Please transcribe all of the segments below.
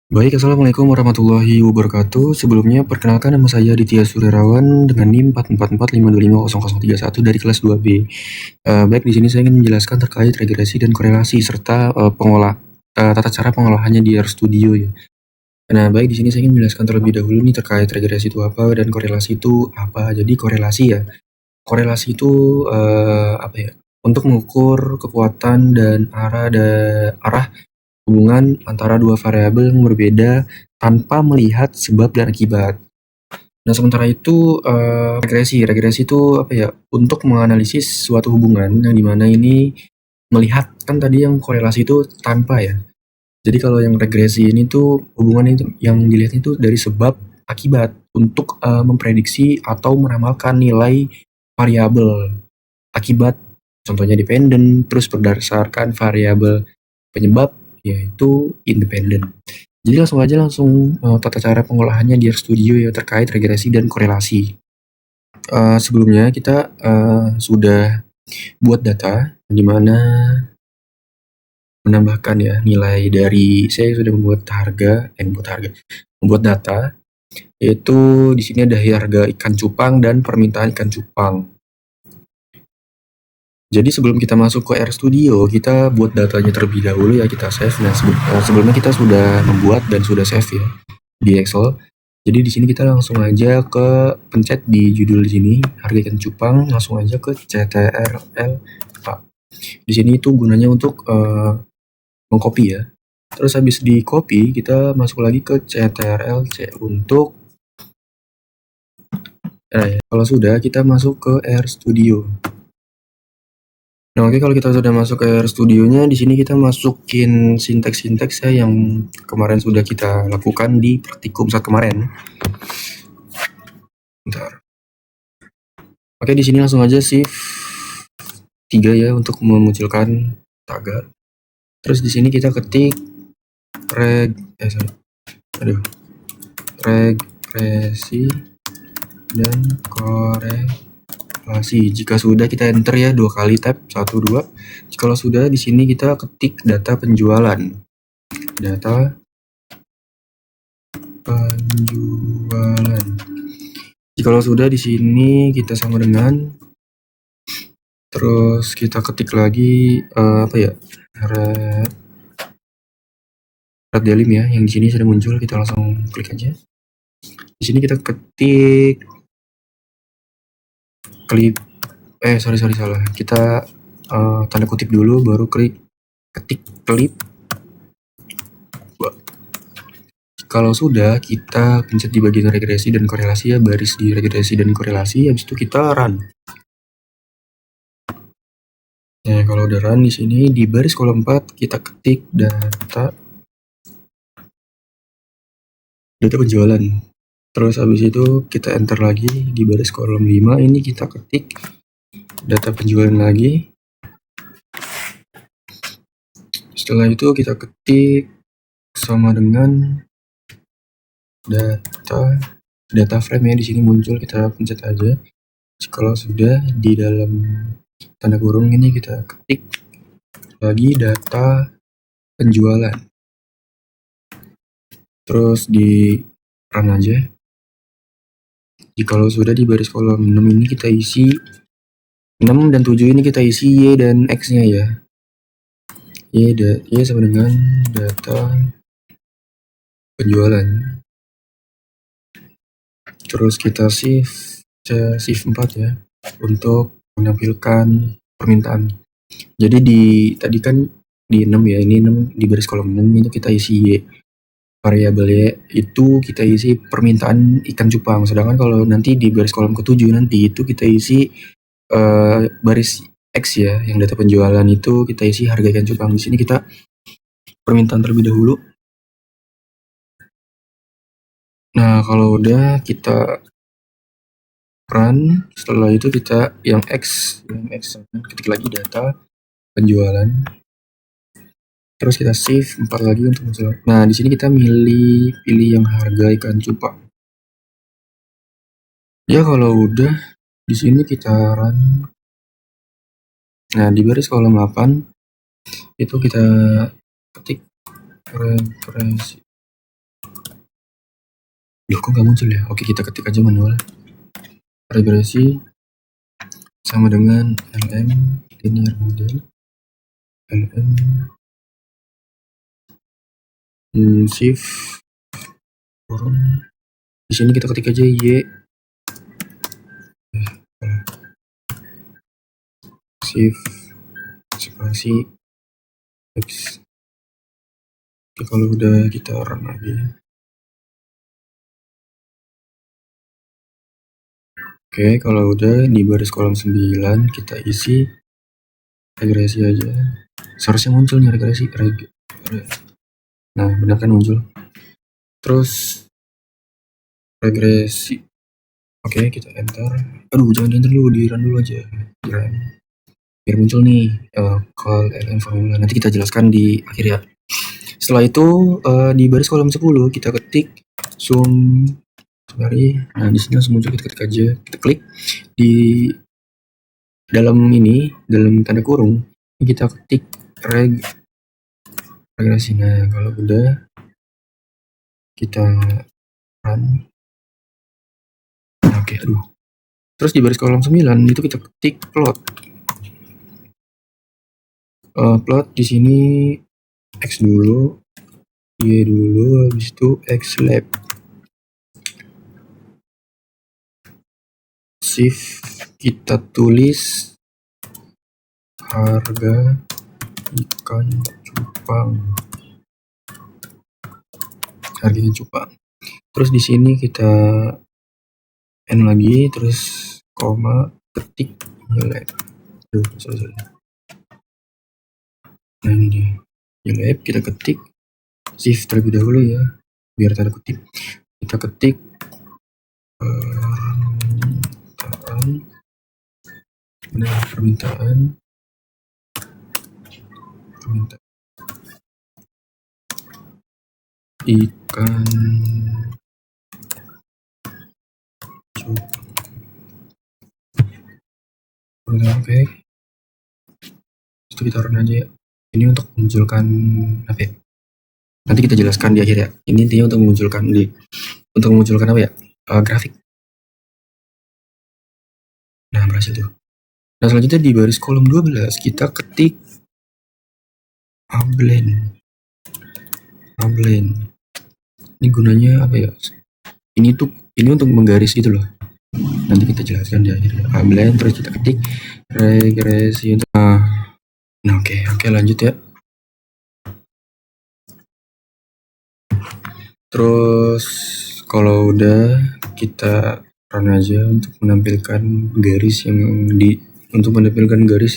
Baik, Assalamualaikum warahmatullahi wabarakatuh. Sebelumnya, perkenalkan nama saya Aditya Surerawan dengan NIM 444550031 dari kelas 2B. Baik, di sini saya ingin menjelaskan terkait regresi dan korelasi serta tata cara pengolahannya di RStudio ya. Nah, baik, di sini saya ingin menjelaskan terlebih dahulu nih terkait regresi itu apa dan korelasi itu apa. Jadi korelasi ya, korelasi itu apa ya? Untuk mengukur kekuatan dan arah hubungan antara dua variabel yang berbeda tanpa melihat sebab dan akibat. Nah, sementara itu regresi itu apa ya? Untuk menganalisis suatu hubungan yang dimana ini melihat kan tadi yang korelasi itu tanpa ya. Jadi kalau yang regresi ini tuh hubungan itu yang dilihat itu dari sebab akibat untuk memprediksi atau meramalkan nilai variabel akibat, contohnya dependen, terus berdasarkan variabel penyebab yaitu independen. Jadi langsung tata cara pengolahannya di RStudio ya terkait regresi dan korelasi. Sebelumnya kita sudah buat data di mana menambahkan ya nilai dari saya sudah membuat data yaitu di sini ada harga ikan cupang dan permintaan ikan cupang. Jadi sebelum kita masuk ke RStudio, kita buat datanya terlebih dahulu ya, kita save. Nah, sebelumnya kita sudah membuat dan sudah save ya di Excel. Jadi di sini kita langsung aja ke pencet di judul di sini, harga ikan cupang, langsung aja ke CTRL Pak. Di sini itu gunanya untuk mengcopy ya. Terus habis di copy, kita masuk lagi ke CTRL C untuk kalau sudah kita masuk ke RStudio. Nah, oke, kalau kita sudah masuk ke RStudionya, di sini kita masukin sinteks-sinteks ya yang kemarin sudah kita lakukan di praktikum saat kemarin. Bentar. Oke, di sini langsung aja shift 3 ya untuk memunculkan tagar. Terus di sini kita ketik regresi dan korelasi. Jika sudah kita enter ya 2 kali tab 1 2. Kalau sudah di sini kita ketik data penjualan. Jikalau sudah di sini kita sama dengan terus kita ketik lagi red dalim ya yang di sini sudah muncul, kita langsung klik aja. Di sini kita ketik salah. Kita tanda kutip dulu baru ketik klip. Kalau sudah, kita pencet di bagian regresi dan korelasi ya, baris di regresi dan korelasi, habis itu kita run. Nah, kalau udah run di sini di baris kolom 4 kita ketik data penjualan. Terus habis itu kita enter lagi di baris kolom 5 ini kita ketik data penjualan lagi. Setelah itu kita ketik sama dengan data frame ya, di sini muncul, kita pencet aja. Kalau sudah di dalam tanda kurung ini kita ketik lagi data penjualan. Terus di run aja. Jikalau sudah di baris kolom 6 ini kita isi 6 dan 7 ini kita isi Y dan X-nya ya. Y sama dengan data penjualan. Terus kita shift 4 ya untuk menampilkan permintaan. Jadi tadi kan di 6 ya, ini 6 di baris kolom 6 itu kita isi Y. Variabel Y itu kita isi permintaan ikan cupang. Sedangkan kalau nanti di baris kolom ke-7 nanti itu kita isi baris X ya, yang data penjualan itu kita isi harga ikan cupang. Di sini kita permintaan terlebih dahulu. Nah, kalau udah kita run, setelah itu kita yang X ketik lagi data penjualan. Terus kita save 4 lagi untuk muncul. Nah, di sini kita pilih yang harga ikan cupang. Ya, kalau udah di sini kita run. Nah, di baris kolom 8 itu kita ketik regresi Loh, kok nggak muncul ya? Oke, kita ketik aja manual. Regresi sama dengan lm linear model, lm shift kurung. Di sini kita ketik aja y shift spasi x. Oke, kalau udah kita run lagi. Oke, kalau udah di baris kolom 9 kita isi regresi aja. Seharusnya muncul nih regresi. Nah, benar kan muncul. Terus regresi. Oke, kita enter. Aduh, jangan enter dulu, di run dulu aja. Di run. Biar muncul nih call lm formula. Nanti kita jelaskan di akhir ya. Setelah itu di baris kolom 10 kita ketik sum dari. Nah, di sini langsung muncul, kita ketik aja. Kita klik di dalam ini, dalam tanda kurung, kita ketik regresi. Nah, kalau udah kita run. Oke, aduh. Terus di baris kolom 9 itu kita ketik plot. Plot di sini x dulu, y dulu, habis itu x lab. Shift kita tulis harga ikan cupang. Harga cupang. Terus di sini kita n lagi, terus koma, ketik lab. Aduh, sorry. Nah, ini dia. Lab kita ketik shift terlebih dahulu ya, biar tanda kutip. Kita ketik permintaan ikan cupang. Oke, itu kita run aja ya. Ini untuk memunculkan apa ya? Nanti kita jelaskan di akhir ya. Ini intinya untuk memunculkan apa ya? Grafik. Nah, berhasil tuh. Nah, selanjutnya di baris kolom 12 kita ketik outline. Ini gunanya apa ya? Ini untuk menggaris gitu loh. Nanti kita jelaskan di akhir ya. Outline, terus kita ketik regresi. Nah, oke, lanjut ya. Terus kalau udah kita run aja untuk menampilkan garis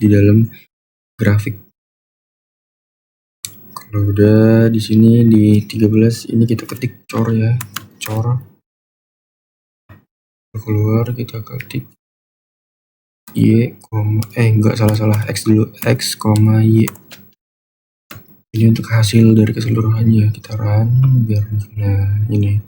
di dalam grafik. Kalau udah di sini di 13 ini kita ketik cor ya, cor. Keluar kita ketik y, salah x dulu, x, y. Ini untuk hasil dari keseluruhannya. Kita run biar nah ini.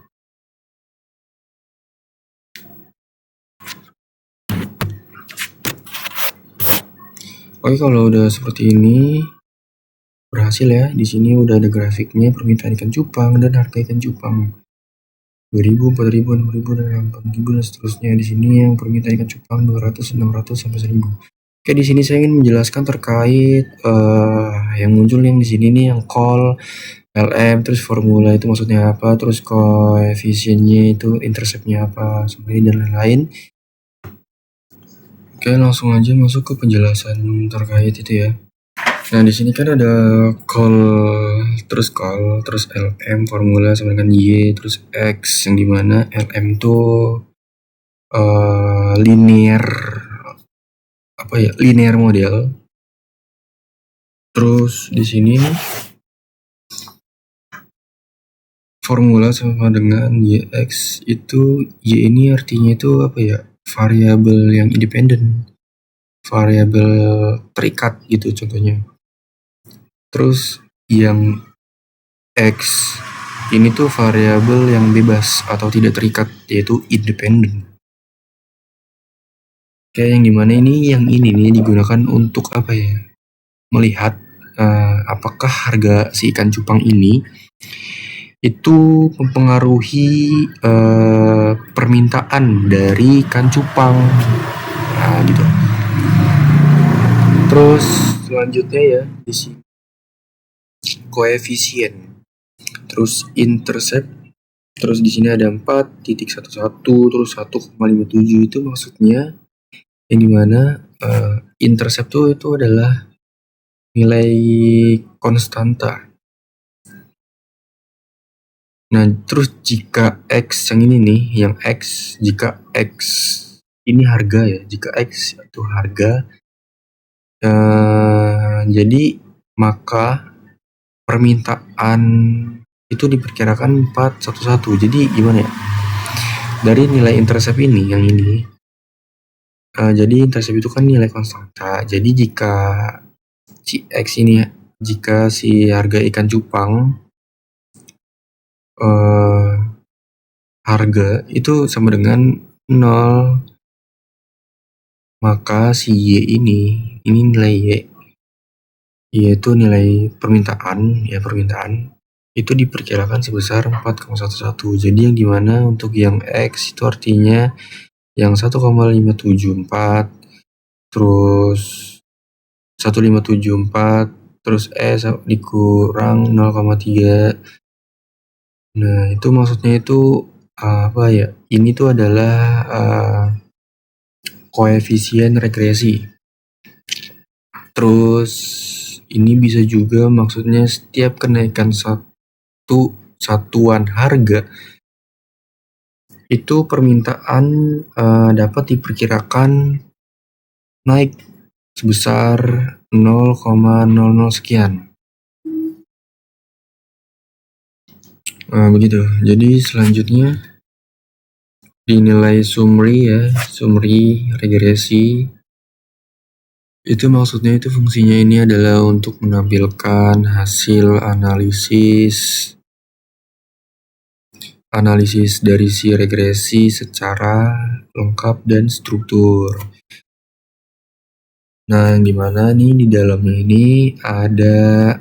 Oke, kalau udah seperti ini berhasil ya. Di sini udah ada grafiknya, permintaan ikan cupang dan harga ikan cupang. 2000, 4000, 6000 dan 8000 dan seterusnya. Di sini yang permintaan ikan cupang 200, 600 sampai 1000. Oke, di sini saya ingin menjelaskan terkait yang muncul yang di sini nih, yang call lm, terus formula itu maksudnya apa, terus koefisiennya itu interceptnya apa, seperti dan lain-lain. Oke, langsung aja masuk ke penjelasan terkait itu ya. Nah, di sini kan ada call, terus lm formula sama dengan y, terus x, yang dimana lm itu linear model. Terus di sini formula sama dengan yx itu, y ini artinya itu apa ya, variabel yang independen, variabel terikat gitu contohnya. Terus yang x ini tuh variabel yang bebas atau tidak terikat, yaitu independen. Kayak yang dimana yang ini nih digunakan untuk apa ya, melihat apakah harga si ikan cupang ini itu mempengaruhi permintaan dari ikan cupang. Nah, gitu. Terus selanjutnya ya di sini koefisien. Terus intercept. Terus di sini ada 4.11 terus 1,57 itu maksudnya yang dimana intercept itu adalah nilai konstanta. Nah, terus jika X yang ini nih, yang X, jika X ini harga ya, jika X itu harga, jadi maka permintaan itu diperkirakan 411. Jadi gimana ya? Dari nilai intercept ini, yang ini, jadi intercept itu kan nilai konstanta. Jadi jika si X ini, jika si harga ikan cupang harga itu sama dengan 0, maka si Y ini nilai Y, yaitu nilai permintaan, itu diperkirakan sebesar 4,11. Jadi yang dimana untuk yang X itu artinya yang 1,574, terus 1,574, terus dikurang 0,3. Nah, itu maksudnya itu apa ya? Ini tuh adalah koefisien regresi. Terus ini bisa juga maksudnya setiap kenaikan satu satuan harga itu permintaan dapat diperkirakan naik sebesar 0,00 sekian. Begitu. Jadi selanjutnya dinilai summary ya, summary regresi. Itu maksudnya itu fungsinya ini adalah untuk menampilkan hasil analisis dari si regresi secara lengkap dan struktur. Nah, yang dimana nih di dalamnya ini ada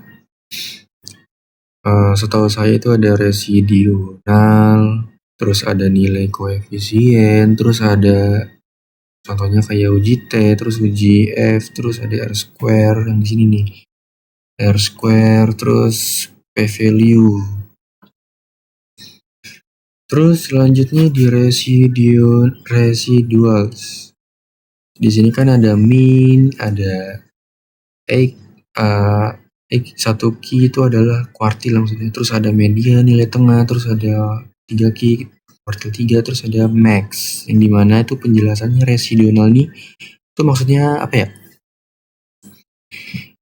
setahu saya itu ada residual, terus ada nilai koefisien, terus ada contohnya kayak uji T, terus uji F, terus ada R square yang di sini nih. R square, terus P value. Terus selanjutnya di residuals. Di sini kan ada mean, ada satu key itu adalah kuartil maksudnya. Terus ada median, nilai tengah, terus ada 3 key, kuartil 3, terus ada max. Yang dimana itu penjelasannya residual nih, itu maksudnya apa ya?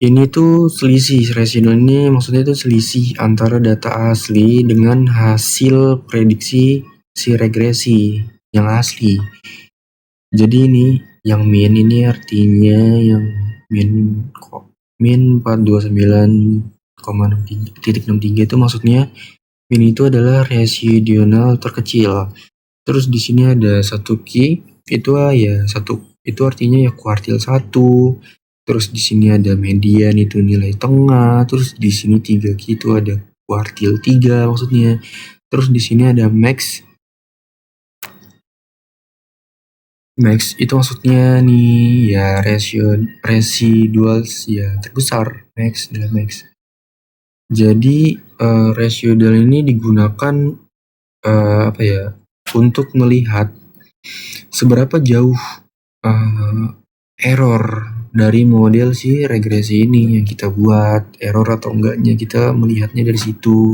Ini tuh selisih, residual ini maksudnya itu selisih antara data asli dengan hasil prediksi si regresi yang asli. Jadi ini yang mean ini artinya yang mean 429,63 itu maksudnya mean itu adalah residual terkecil. Terus di sini ada satu key itu ya itu artinya ya kuartil 1. Terus di sini ada median itu nilai tengah, terus di sini 3 key itu ada kuartil 3 maksudnya. Terus di sini ada max. Max itu maksudnya nih ya residuals ya terbesar, max adalah max. Jadi residual ini digunakan apa ya, untuk melihat seberapa jauh error dari model si regresi ini yang kita buat, error atau enggaknya kita melihatnya dari situ.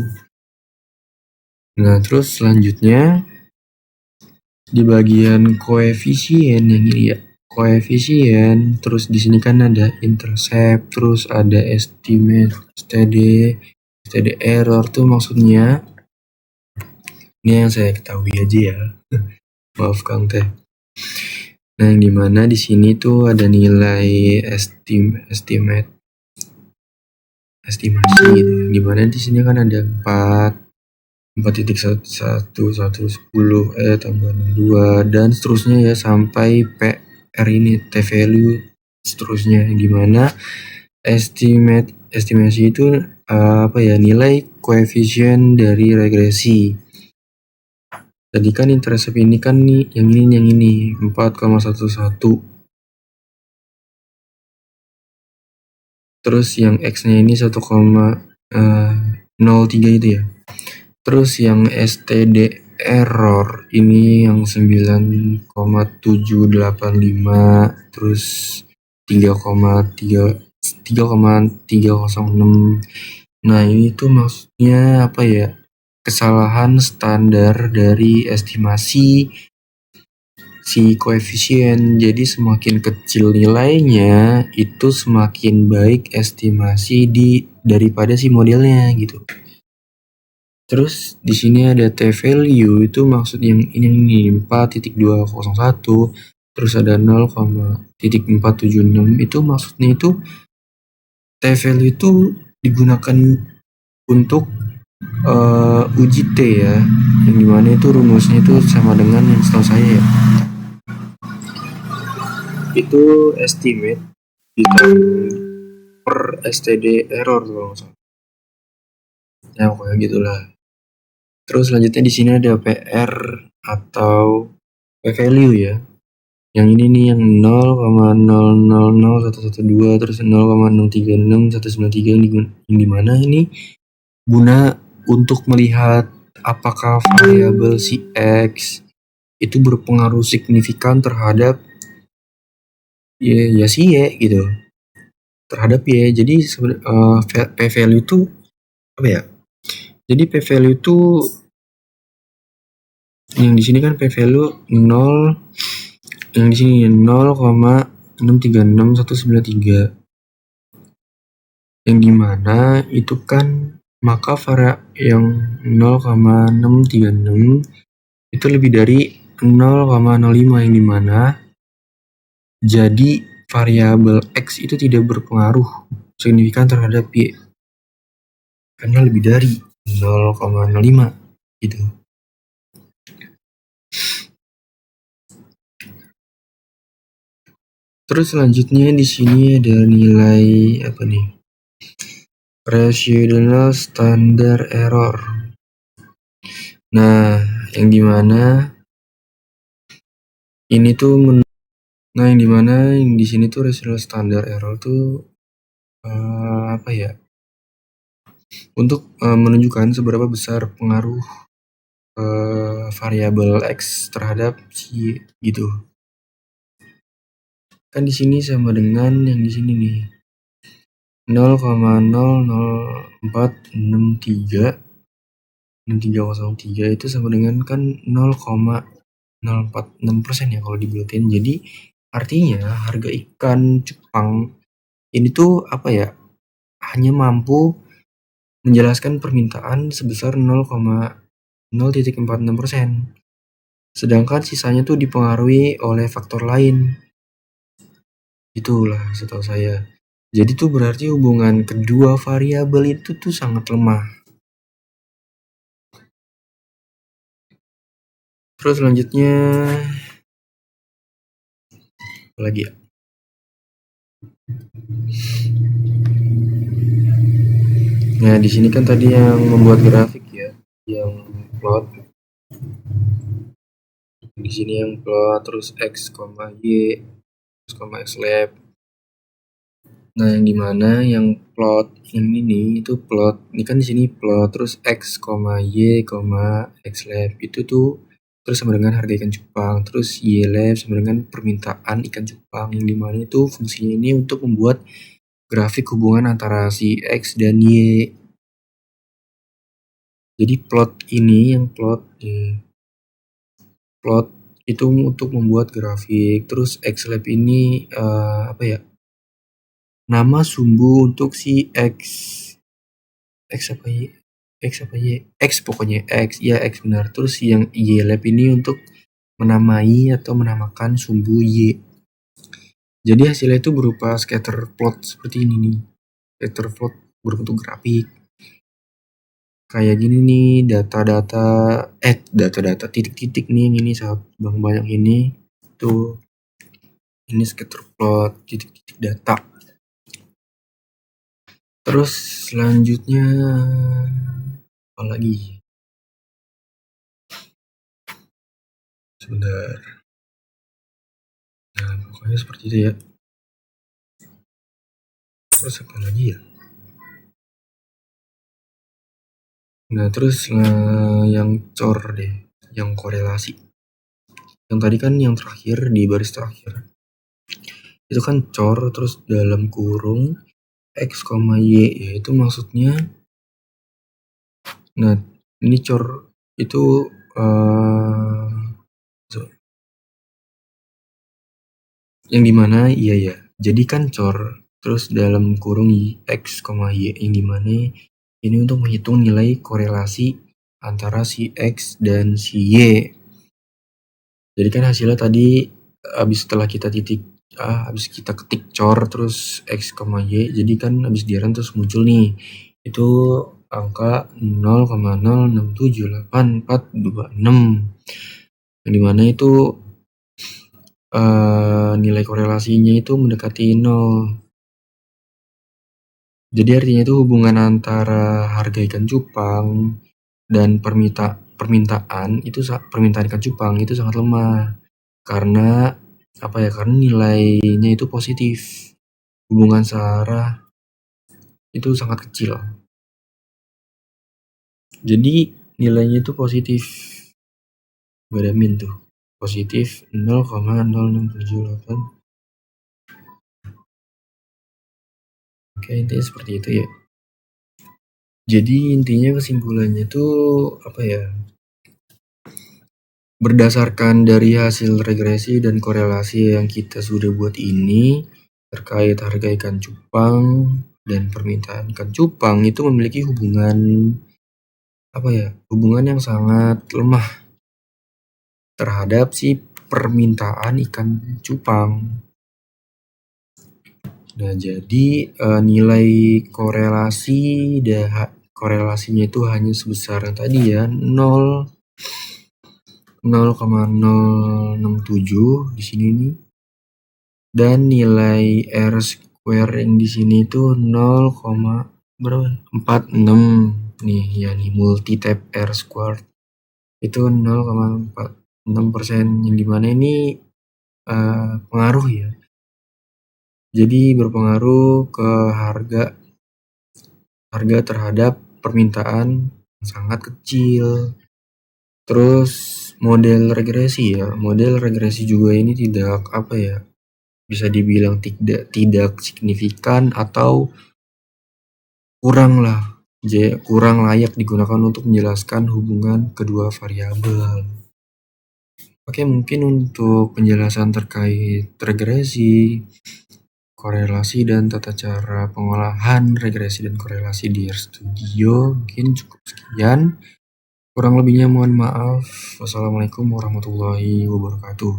Nah, terus selanjutnya di bagian koefisien yang ini ya, koefisien, terus di sini kan ada intercept, terus ada estimate, std error tuh maksudnya ini yang saya ketahui aja ya. Maaf Kang Teh. Nah, yang dimana di sini tuh ada nilai estimasi gitu. Dimana di sini kan ada 4.1110 tambah 2 dan seterusnya ya sampai PR ini T value seterusnya, yang dimana estimasi itu nilai koefisien dari regresi. Tadi kan intercept ini kan nih yang ini 4,11. Terus yang X-nya ini 1,03 itu ya. Terus yang STD error ini yang 9,785, terus 3,306. Nah, ini tuh maksudnya apa ya? Kesalahan standar dari estimasi si koefisien. Jadi semakin kecil nilainya, itu semakin baik estimasi daripada si modelnya gitu. Terus di sini ada T value, itu maksud yang ini 4.201, terus ada 0,476, itu maksudnya itu T value itu digunakan untuk uji T ya, yang dimana itu rumusnya itu sama dengan yang setahu saya ya, itu estimate per STD error kalau nggak salah. Ya pokoknya gitulah. Terus selanjutnya di sini ada PR atau P value ya. Yang ini nih yang 0,000112 terus 0,636 yang dimana ini guna untuk melihat apakah variabel si X itu berpengaruh signifikan terhadap ya si Y gitu, terhadap Y. Jadi P value itu apa ya? Jadi P value itu yang di sini kan P value 0, yang di sini 0,636193, yang dimana itu kan maka yang 0,636 itu lebih dari 0,05, yang dimana jadi variabel X itu tidak berpengaruh signifikan terhadap Y karena lebih dari 0,05 gitu. Terus selanjutnya di sini ada nilai apa nih? Residual standard error. Nah, yang dimana ini tuh yang dimana yang di sini tuh residual standard error tuh apa ya? Untuk menunjukkan seberapa besar pengaruh variabel X terhadap si gitu. Kan di sini sama dengan yang di sini nih. 0,00463 itu sama dengan kan 0,046% ya kalau dibulatin. Jadi artinya harga ikan cupang ini tuh apa ya, hanya mampu menjelaskan permintaan sebesar 0,046%, sedangkan sisanya tuh dipengaruhi oleh faktor lain. Itulah setahu saya. Jadi tuh berarti hubungan kedua variabel itu tuh sangat lemah. Terus selanjutnya apa lagi ya? Nah, di sini kan tadi yang membuat grafik ya, yang plot. Di sini yang plot terus X, Y, terus X lab. Nah, yang dimana yang plot ini itu plot. Ini kan di sini plot terus X, Y, X lab itu tuh terus sama dengan harga ikan cupang, terus Y lab sama dengan permintaan ikan cupang, yang dimana itu fungsinya ini untuk membuat grafik hubungan antara si X dan Y. Jadi plot ini yang plot itu untuk membuat grafik, terus XLab ini apa ya, nama sumbu untuk si X apa Y, X pokoknya X ya, X benar. Terus yang YLab ini untuk menamai atau menamakan sumbu Y. Jadi hasilnya itu berupa scatter plot seperti ini nih, scatter plot berbentuk grafik kayak gini nih, data titik-titik nih, yang ini sangat banyak ini tuh, ini scatter plot titik-titik data. Terus selanjutnya apa lagi? Sebentar. Nah, pokoknya seperti itu ya. Terus apa lagi ya? Nah, terus yang cor deh, yang korelasi. Yang tadi kan yang terakhir di baris terakhir. Itu kan cor terus dalam kurung X, Y, yaitu maksudnya. Nah, ini cor itu yang dimana iya ya. Jadi kan cor terus dalam kurung X, Y, yang dimana ini untuk menghitung nilai korelasi antara si X dan si Y. Jadi kan hasilnya tadi setelah kita habis kita ketik cor terus X, Y, jadi kan habis diaran terus muncul nih. Itu angka 0,067826. Yang dimana itu nilai korelasinya itu mendekati 0. Jadi artinya itu hubungan antara harga ikan cupang dan permintaan ikan cupang itu sangat lemah. Karena karena nilainya itu positif. Hubungan searah itu sangat kecil. Jadi nilainya itu positif. Bedamin tuh. Positif 0,0678. Oke, intinya seperti itu ya. Jadi intinya kesimpulannya itu berdasarkan dari hasil regresi dan korelasi yang kita sudah buat ini terkait harga ikan cupang dan permintaan ikan cupang itu memiliki hubungan yang sangat lemah terhadap si permintaan ikan cupang. Nah, jadi nilai korelasinya itu hanya sebesar yang tadi ya, 0,067 di sini nih. Dan nilai R square yang di sini itu 0,46 nih ya nih multi tab R square itu 0,46%, yang dimana ini pengaruh ya. Jadi berpengaruh ke harga terhadap permintaan yang sangat kecil. Terus model regresi juga ini tidak bisa dibilang tidak signifikan atau kurang layak digunakan untuk menjelaskan hubungan kedua variabel. Oke, mungkin untuk penjelasan terkait regresi, korelasi, dan tata cara pengolahan regresi dan korelasi di RStudio mungkin cukup sekian. Kurang lebihnya mohon maaf. Wassalamualaikum warahmatullahi wabarakatuh.